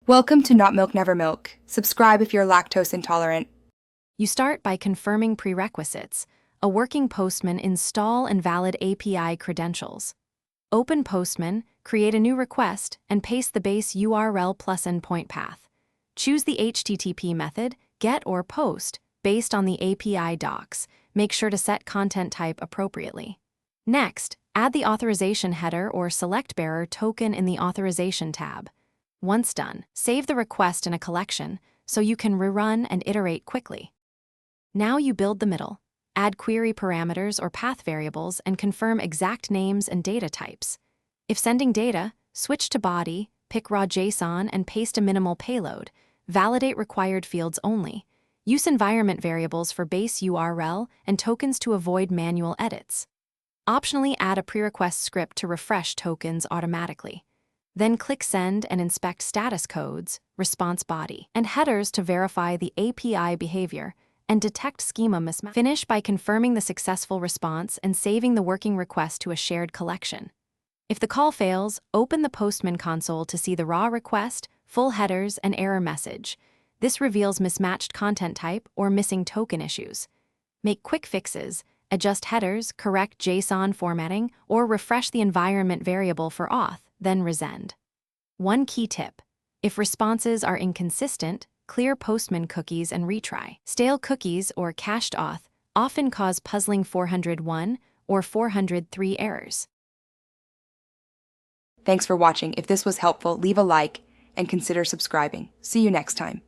Welcome to Not Milk Never Milk. Subscribe if you're lactose intolerant. You start by confirming prerequisites. A working Postman, install and valid API credentials. Open Postman, create a new request, and paste the base URL plus endpoint path. Choose the HTTP method, get or post, based on the API docs. Make sure to set content type appropriately. Next, add the authorization header or select bearer token in the Authorization tab. Once done, save the request in a collection so you can rerun and iterate quickly. Now you build the middle. Add query parameters or path variables and confirm exact names and data types. If sending data, switch to body, pick raw JSON and paste a minimal payload. Validate required fields only. Use environment variables for base URL and tokens to avoid manual edits. Optionally add a pre-request script to refresh tokens automatically. Then click Send and inspect status codes, response body, and headers to verify the API behavior and detect schema mismatch. Finish by confirming the successful response and saving the working request to a shared collection. If the call fails, open the Postman console to see the raw request, full headers, and error message. This reveals mismatched content type or missing token issues. Make quick fixes, adjust headers, correct JSON formatting, or refresh the environment variable for auth, then resend. One key tip: if responses are inconsistent, clear Postman cookies and retry. Stale cookies or cached auth often cause puzzling 401 or 403 errors. Thanks for watching. If this was helpful, leave a like and consider subscribing. See you next time.